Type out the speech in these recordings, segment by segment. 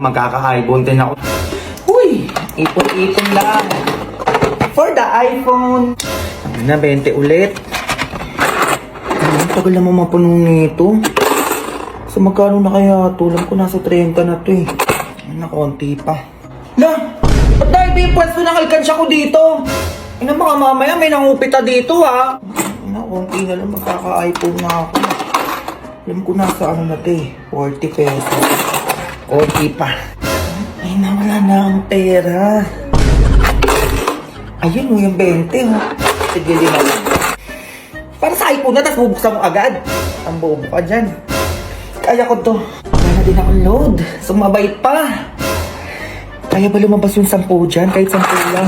Magkaka-iPhone din ako. Uy! Ipon-ipon lang. For the iPhone. Ano na, 20 ulit. Ang tagal naman mapuno nito. So magkano na kaya? Tulang ko nasa 30 na to eh. Na konti pa. La! Ba't dahil ba yung pwesto ng alkansya ko dito? Ina mga mamaya may nangupita dito ha. Ina, konti na lang magkaka-iPhone na ako. Alam ko nasa ano na to eh. 40 pesos. Konti pa. Ay na, wala na ang pera. Ayun o yung 20 ha. Sige din ako. Para sa iPhone na, tapos bubuksan mo agad. Ang bobo ka dyan. Kaya ko to. Wala na din akong load. Sumabay pa. Kaya ba lumabas yung 10 dyan? Kahit 10 lang.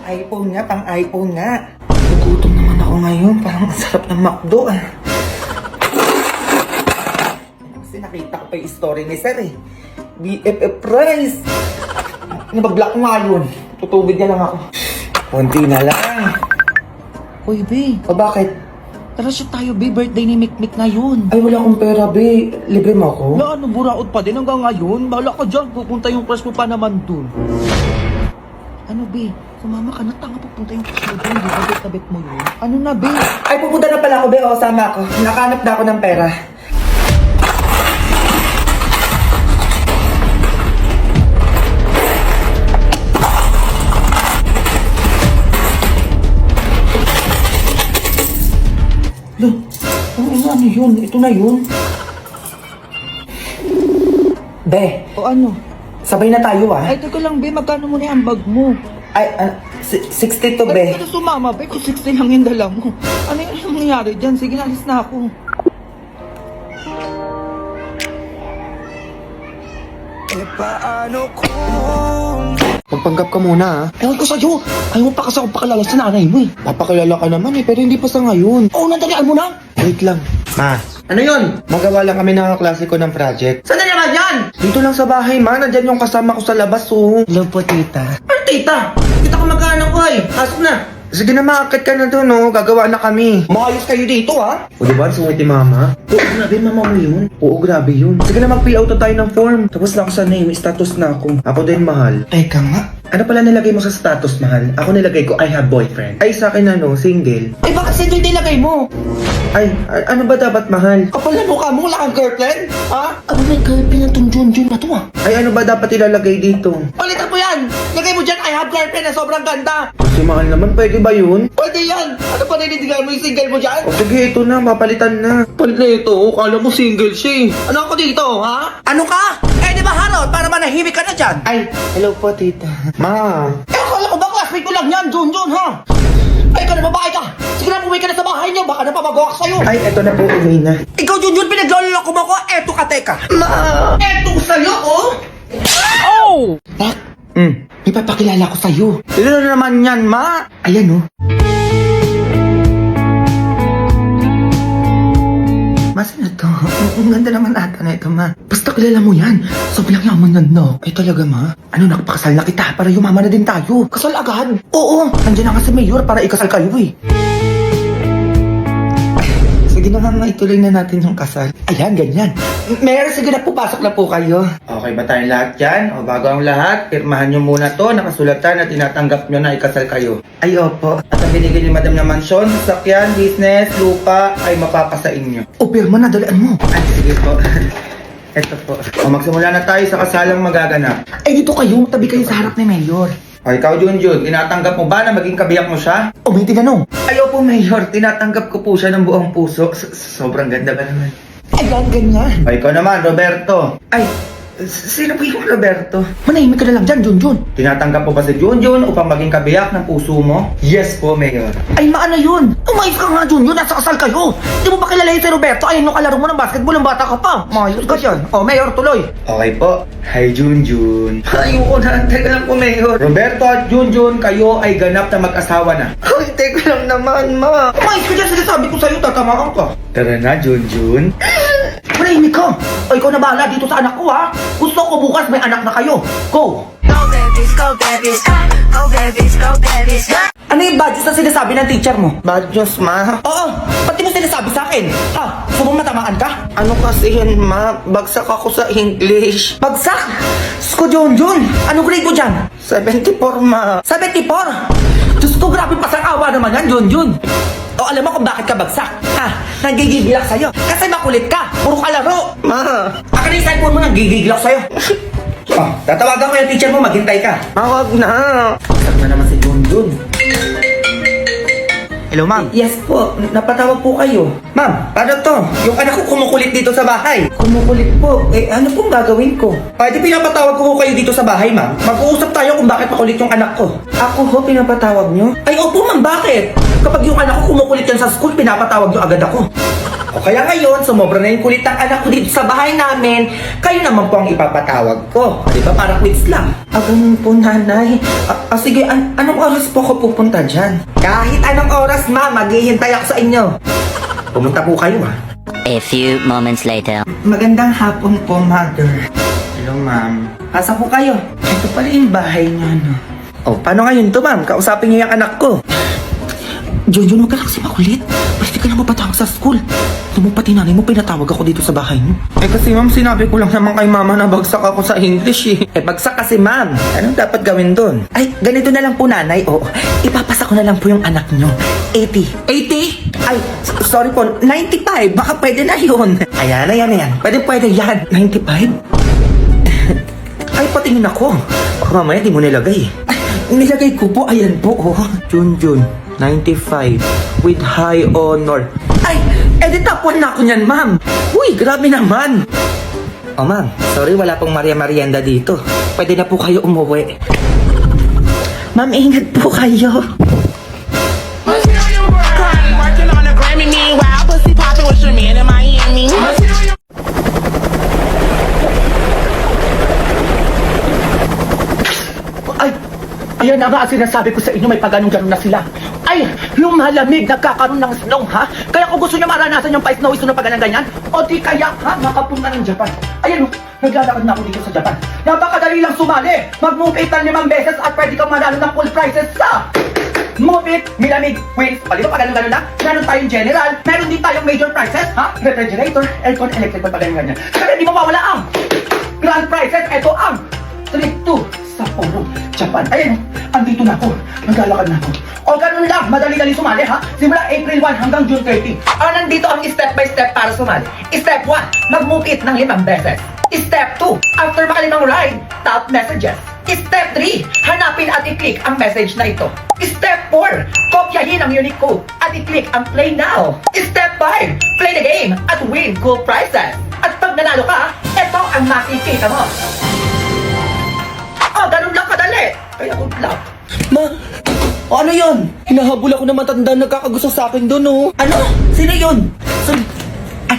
iPhone nga, pang iPhone nga. Nagutom naman ako ngayon. Parang ang sarap ng McDo ah. Kasi nakita ko pa yung story ni Sir eh. BFF price. Nabag-block nga yun. Tutubig na lang ako. Konti na lang. Uy, be. O bakit? Tara shoot tayo, be. Birthday ni Mikmik na yun. Ay wala akong pera, be. Libre mo ako? Wala, ano, buraot pa din hanggang ngayon. Bahala ka dyan. Pupunta yung crush mo pa naman dun. Ano, be? Sumama ka na. Tanga, pupunta yung crush mo dun. Di ba, bet mo yun? Ano na, be? Ay pupunta na pala ako, be. O, sama ako. Nakahanap na ako ng pera. Loh, ano yun? Ito na yun. Be, O ano? sabay na tayo ah. Ay, teka lang, be. Magkano mo na yung bag mo? Ay, 60 to, be. Ba't ka na sumama, be? Kung 60 lang yung dala mo. Ano yung nangyari dyan? Sige, nalis na ako. Magpanggap ka muna ah. Ewan ko sa'yo. Ayaw mo pa kasi ako pakilala sa nanay mo eh. Papakilala ka naman eh, pero hindi pa sa ngayon. Oo, nandalian mo na. Wait lang. Ma, ano yun? Magawa lang kami ng klase ko ng project. Saan na naman yan? Dito lang sa bahay, ma. Nandyan yung kasama ko sa labas, oh. Hello po, tita. Ay, tita! Kita ko magkaanak ko ay. Pasok na. Sige na, maakit ka na doon, no? Gagawa na kami. Maayos kayo dito, ha? O, diba? Sungit ni mama. Oo, grabe, mama mo yun. Oo, grabe yun. Sige na, mag-fill out na tayo ng form. Tapos na ako sa name, status na ako. Ako din, mahal. Teka nga. Ano pala nilagay mo sa status, mahal? Ako nilagay ko, I have boyfriend. Ay, sa akin ano, single. Eh, bakit single nilagay mo? Ay, ano ba dapat, mahal? Kapal na mukha mo, wala kang girlfriend? Ha? Ano may girlfriend na tong Junjun na to ah? Ay, ano ba dapat ilalagay dito? Palitan mo yan! Lagay mo dyan, I have girlfriend na sobrang ganda! Si mahal naman, pwede ba yun? Pwede yan! Ano pa ninindigan mo yung single mo dyan? O sige, ito na, papalitan na. Palit na ito, kala mo single siya eh. Ano ako dito, ha? Ano ka? Eh, di ba Harold? Para manahimik ka na dyan. Ay, hello po, tita. Ma, Eh, akala ko ba classmate ko lang yan, Junjun, ha? Ay, ikaw na babae ka! Sige na, umuwi ka na sa bahay niyo, baka napapagawa ka sa'yo! ay, eto na po, uwi na. Ikaw, Junjun, pinagloloko mo ko, eto ka, teka! Eto sa'yo, oh! Oh! Bak, may papakilala ko sa'yo. Sino na naman yan, ma? Ayan, oh. Mas na to. Ang ganda naman ata na ito, ma. Basta kilala mo yan. Sobrang yaman yan, no? Ay, talaga, ma? Ano, nakapakasal na kita para yumaman na din tayo. Kasal agad? Oo, nandiyan na nga si Mayor para ikasal kayo, eh. Sige na nga, ituloy na natin yung kasal. Ayan, ganyan. Mayor, sige na po, pasok na po kayo. Okay ba tayong lahat dyan? O bago ang lahat, pirmahan nyo muna to, nakasulatan na tinatanggap nyo na ikasal kayo. Ay, opo. At ang binigay ni Madam na mansyon, sasakyan, business, lupa, ay mapapasa inyo. O, pirma na, dalaan mo. Ay, sige po. Eto po. O magsimula na tayo sa kasalang magaganap. Eh, dito kayo, tabi kayo sa harap ni Mayor. O ikaw, Junjun, tinatanggap mo ba na maging kabiyak mo siya? O, may tinanong. Ayaw po, Mayor. Tinatanggap ko po siya ng buong puso. Sobrang ganda ba naman? Ayan, ganyan. O ikaw naman, Roberto. Ay, sino po yung Roberto? Manahimik ka na lang dyan, Junjun. Tinatanggap po ba si Junjun upang maging kabiyak ng puso mo? Yes po, Mayor. Ay, maano yun? Umayos ka nga, Junjun. Nasa kasal kayo. Di mo ba kilala yun si Roberto? Ayun yung kalaro mo ng basketball ng bata ka pa. Mayos ka dyan. O, Mayor, tuloy. Okay po. Hi, Junjun. Ayoko na. Teka lang po, Mayor. Roberto at Junjun, kayo ay ganap na mag-asawa na. Ay, teka lang naman, ma. Umayos ka dyan. Sinasabi ko sa'yo, tatamaan ka. Tara na, Junjun. Manahimik ka. O, ikaw na bahala dito sa anak ko, ha? Gusto ko bukas may anak na kayo. Go! Go babies, go babies, go babies, go babies. Ano yung badges na sinasabi ng teacher mo? Badges, ma? Oo, pati mo sinasabi sa akin. Ha? Gusto mo matamaan ka? Ano kasi yun, ma? Bagsak ako sa English. Bagsak? Sko, Junjun. Anong grade mo dyan? 74, ma. 74? Diyos ko, grabe pasang-awa naman yan, Junjun. O alam mo kung bakit ka bagsak? Ha? Nagigigilak sa'yo. Kasi makulit ka. Puro ka laro. Ma. Akin yung cellphone mo, nagigigilak sa'yo. Oh, tatawagan ko yung teacher mo, maghintay ka. Wag na. Bagsak na naman si Junjun. Hello, ma'am. Yes po, napatawag po kayo. Ma'am, paano to? Yung anak ko kumukulit dito sa bahay. Kumukulit po? Eh, ano pong gagawin ko? Pwede pinapatawag ko kayo dito sa bahay, ma'am. Mag-uusap tayo kung bakit makulit yung anak ko. Ako ho, pinapatawag nyo? Ay, opo, ma'am, bakit? Kapag yung anak ko kumukulit yan sa school, pinapatawag nyo agad ako. O kaya ngayon, sumobra na yung kulit ng anak ko dito sa bahay namin, kayo naman po ang ipapatawag ko. Di ba, para quiz lang. Ganun po, nanay. Sige, anong oras po ako pupunta dyan? Kahit anong oras, ma'am, maghihintay ako sa inyo. Pumunta po kayo, ha? A few moments later. Magandang hapon po, mother. Hello, ma'am. Asa po kayo? Ito pala yung bahay niyo, no? Oh, paano ngayon to, ma'am? Kausapin niyo yung anak ko. Junjun, huwag ka lang kasi makulit. Pwede ka lang mapatawag sa school. Ito mo pati nanay mo, pinatawag ako dito sa bahay mo. Eh kasi ma'am, sinabi ko lang naman kay mama na bagsak ako sa English eh. Eh bagsak kasi ma'am. Anong dapat gawin doon? Ay, ganito na lang po nanay. Oo, ipapasa ko na lang po yung anak nyo. 80. 80? Ay, sorry po, 95. Baka pwede na yun. Ayan. Pwede yan. 95? Ay, patingin ako. Baka mamaya di mo nilagay. Ay, nilagay ko po. Ayan po, oh. Junjun. 95 with high honor. Ay, edit top 1 na ako niyan, ma'am. Uy, grabe naman. Oh, ma'am, sorry, wala pong Maria Marienda dito. Pwede na po kayo umuwi. Ma'am, ingat po kayo. Working on a Grammy, meanwhile, pussy poppin' with your man in Miami. Ay, ayan na nga ang sinasabi ko sa inyo, may pag-ganong-ganon na sila. Ay, lumalamig, nagkakaroon ng snow, ha? Kaya kung gusto niyo maranasan yung pa-snowy snow pa ganyan, o di kaya, ha, makapunta ng Japan. Ayan, naglalakad na ako dito sa Japan. Napakadali lang sumali. Mag-move it ng 5 beses at pwede kang manalo ng full prices sa Move It, Milamig, Wings. Pali ba, pag-ganon na? Meron tayong general, meron din tayong major prizes, ha? Refrigerator, aircon, electric, pag-ganyan. Kaya hindi mawawala ang grand prizes. Ito ang trip to Sapporo, Japan. Ayan, andito na ako. Maglalakad na ako. O ganun lang, madali-dali sumali, ha? Simula April 1 hanggang June 30. Nandito ang step by step para sumali. Step 1, mag-move it ng 5 beses. Step 2, after makalimang ride, top messages. Step 3, hanapin at i-click ang message na ito. Step 4, kopyahin ang unique code at i-click ang play now. Step 5, play the game at win cool prizes. At pag nanalo ka, ito ang makikita mo. Ganun lang kadali. Kaya good luck. Ma, ano yun? Hinahabol ako ng matanda, nagkakagusto sa akin doon, oh. Ano? Sino yun? Ay,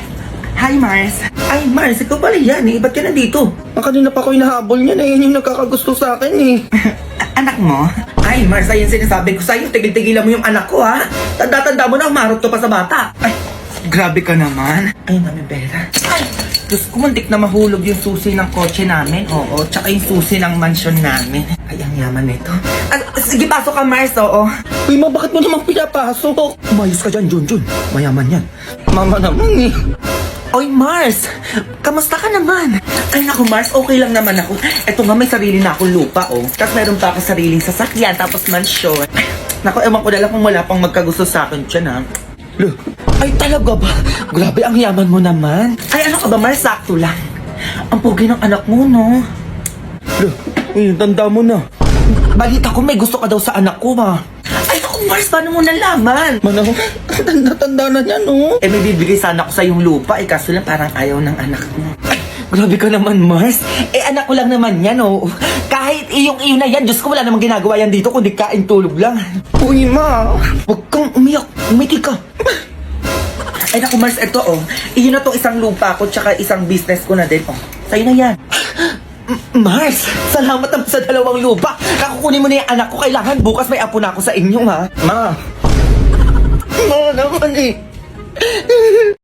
hi, Mars. Ay, Mars, ikaw pala yan, eh. Ba't ka nandito? Kanina pa ako hinahabol niya na yan yung nagkakagusto sa akin, eh. Anak mo? Ay, Mars, ayun sinasabi ko sa'yo. Tigil-tigilan mo yung anak ko, ha? Tanda-tanda mo na, umarot to pa sa bata. Ay, grabe ka naman. Ayun namin, Bella. Ay, Diyos ko, muntik na mahulog yung susi ng kotse namin. Oo, tsaka yung susi ng mansion namin. Ay, ang yaman nito. Sige, pasok ka, Mars, oo. Uy, ma, bakit mo naman pinapasok? Umayos ka dyan, Junjun. Mayaman yan. Mama naman, eh. Oy, Mars! Kamusta ka naman? Ay, naku, Mars, okay lang naman ako. Eto nga, may sarili na akong lupa, oh. Tapos meron pa ako sariling sasakyan, tapos mansion. Ay, naku, ewan ko na lang kung wala pang magkagusto sa akin dyan, ha. Look. Ay, talaga ba? Grabe, ang yaman mo naman. Ay, ano ka ba, Mars? Sakto lang. Ang pogi ng anak mo, no? Look, tanda mo na. Balita ko may gusto ka daw sa anak ko, ha? Ay, naku, Mars, paano mo nalaman? Manaw, tanda na niya, no? Eh, may bibigay sana ako sa yung lupa, eh, kaso lang parang ayaw ng anak mo. Ay, grabe ka naman, Mars. Eh, anak ko lang naman yan, oh. Kahit iyong-iyo na yan, Diyos ko, wala namang ginagawa yan dito, kundi kain tulog lang. Uy, ma, huwag kang umiyak. Umiti ka. Ay, naku, Mars, eto, oh. Iyon na to isang lupa ko, tsaka isang business ko na din, oh. Sa'yo na yan. Mars, salamat naman sa 2 lupa. Kakukunin mo na yung anak ko. Kailangan bukas may apo na ako sa inyo, ha? Ma. Ma naman, eh.